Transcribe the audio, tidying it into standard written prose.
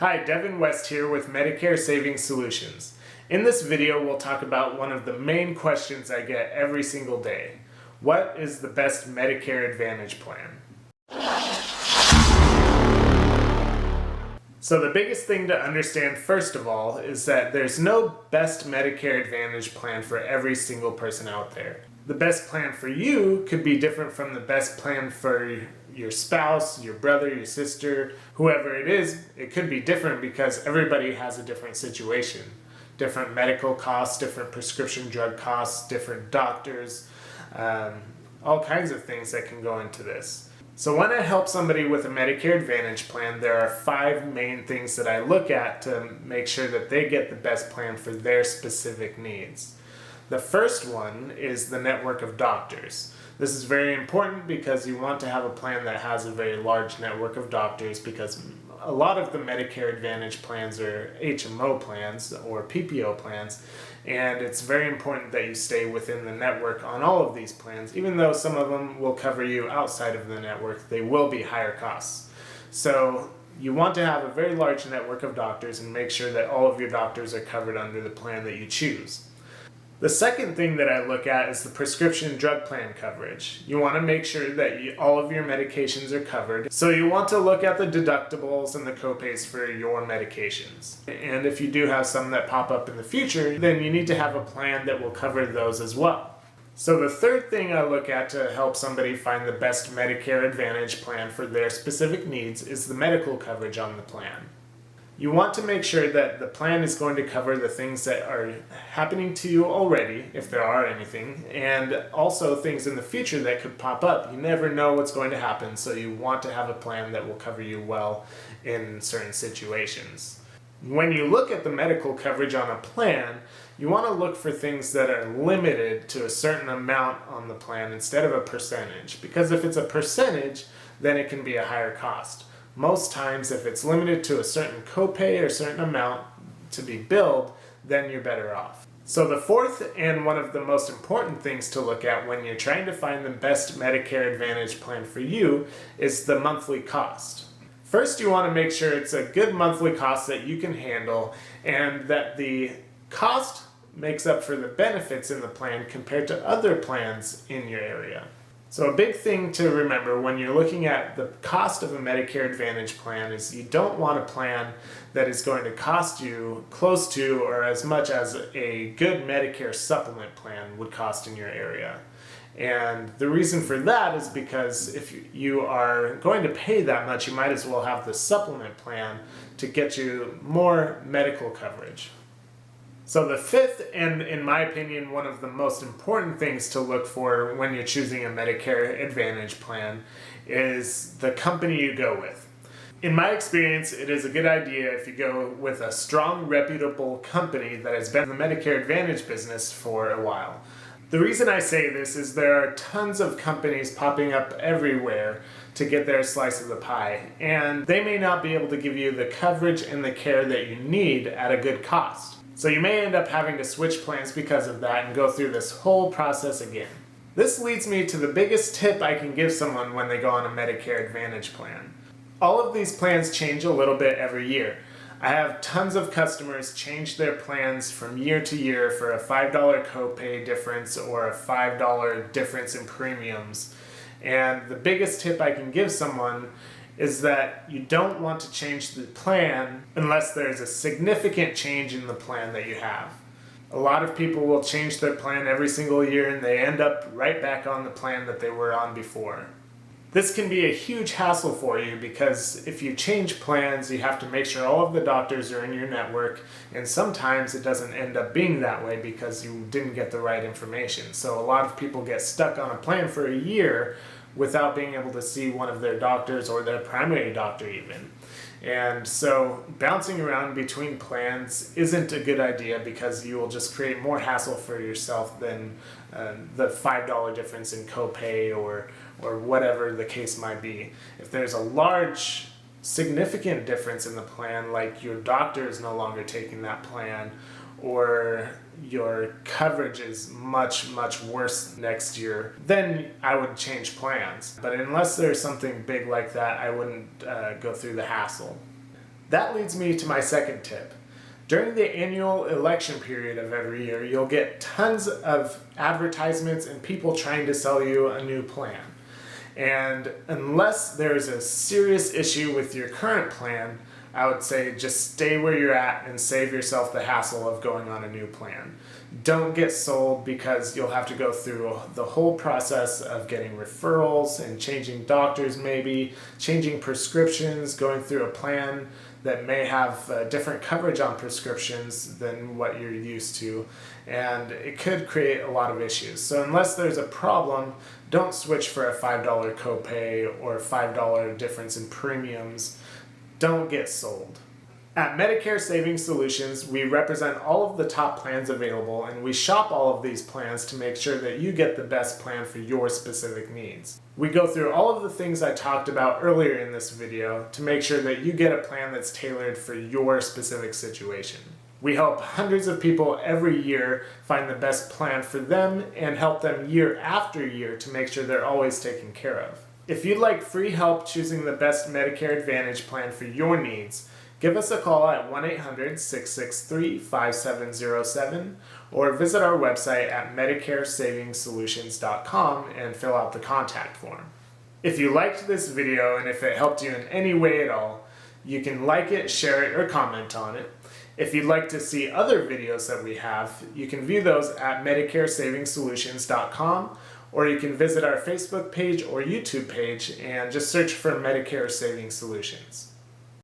Hi, Devin West here with Medicare Savings Solutions. In this video, we'll talk about one of the main questions I get every single day. What is the best Medicare Advantage plan? So the biggest thing to understand first of all is that there's no best Medicare Advantage plan for every single person out there. The best plan for you could be different from the best plan for your spouse, your brother, your sister, whoever it is. It could be different because everybody has a different situation. Different medical costs, different prescription drug costs, different doctors, all kinds of things that can go into this. So when I help somebody with a Medicare Advantage plan, there are 5 main things that I look at to make sure that they get the best plan for their specific needs. The first one is the network of doctors. This is very important because you want to have a plan that has a very large network of doctors, because a lot of the Medicare Advantage plans are HMO plans or PPO plans, and it's very important that you stay within the network on all of these plans. Even though some of them will cover you outside of the network, they will be higher costs. So you want to have a very large network of doctors and make sure that all of your doctors are covered under the plan that you choose. The second thing that I look at is the prescription drug plan coverage. You want to make sure that all of your medications are covered. So you want to look at the deductibles and the copays for your medications. And if you do have some that pop up in the future, then you need to have a plan that will cover those as well. So the third thing I look at to help somebody find the best Medicare Advantage plan for their specific needs is the medical coverage on the plan. You want to make sure that the plan is going to cover the things that are happening to you already, if there are anything, and also things in the future that could pop up. You never know what's going to happen, so you want to have a plan that will cover you well in certain situations. When you look at the medical coverage on a plan, you want to look for things that are limited to a certain amount on the plan instead of a percentage, because if it's a percentage, then it can be a higher cost. Most times, if it's limited to a certain copay or a certain amount to be billed, then you're better off. So the fourth and one of the most important things to look at when you're trying to find the best Medicare Advantage plan for you is the monthly cost. First, you want to make sure it's a good monthly cost that you can handle and that the cost makes up for the benefits in the plan compared to other plans in your area. So a big thing to remember when you're looking at the cost of a Medicare Advantage plan is you don't want a plan that is going to cost you close to or as much as a good Medicare supplement plan would cost in your area. And the reason for that is because if you are going to pay that much, you might as well have the supplement plan to get you more medical coverage. So the fifth, and in my opinion, one of the most important things to look for when you're choosing a Medicare Advantage plan is the company you go with. In my experience, it is a good idea if you go with a strong, reputable company that has been in the Medicare Advantage business for a while. The reason I say this is there are tons of companies popping up everywhere to get their slice of the pie, and they may not be able to give you the coverage and the care that you need at a good cost. So you may end up having to switch plans because of that and go through this whole process again. This leads me to the biggest tip I can give someone when they go on a Medicare Advantage plan. All of these plans change a little bit every year. I have tons of customers change their plans from year to year for a $5 copay difference or a $5 difference in premiums. And the biggest tip I can give someone is that you don't want to change the plan unless there's a significant change in the plan that you have. A lot of people will change their plan every single year and they end up right back on the plan that they were on before. This can be a huge hassle for you because if you change plans, you have to make sure all of the doctors are in your network, and sometimes it doesn't end up being that way because you didn't get the right information. So a lot of people get stuck on a plan for a year without being able to see one of their doctors or their primary doctor even. And so bouncing around between plans isn't a good idea because you will just create more hassle for yourself than the $5 difference in copay or whatever the case might be. If there's a large significant difference in the plan, like your doctor is no longer taking that plan, or your coverage is much worse next year, then I would change plans. But unless there's something big like that, I wouldn't go through the hassle. That leads me to my second tip. During the annual election period of every year, you'll get tons of advertisements and people trying to sell you a new plan. And unless there's a serious issue with your current plan, I would say just stay where you're at and save yourself the hassle of going on a new plan. Don't get sold because you'll have to go through the whole process of getting referrals and changing doctors, maybe changing prescriptions, going through a plan that may have different coverage on prescriptions than what you're used to, and it could create a lot of issues. So unless there's a problem, don't switch for a $5 copay or $5 difference in premiums. Don't get sold. At Medicare Savings Solutions, we represent all of the top plans available, and we shop all of these plans to make sure that you get the best plan for your specific needs. We go through all of the things I talked about earlier in this video to make sure that you get a plan that's tailored for your specific situation. We help hundreds of people every year find the best plan for them and help them year after year to make sure they're always taken care of. If you'd like free help choosing the best Medicare Advantage plan for your needs, give us a call at 1-800-663-5707 or visit our website at medicaresavingsolutions.com and fill out the contact form. If you liked this video and if it helped you in any way at all, you can like it, share it, or comment on it. If you'd like to see other videos that we have, you can view those at medicaresavingsolutions.com, or you can visit our Facebook page or YouTube page and just search for Medicare Savings Solutions.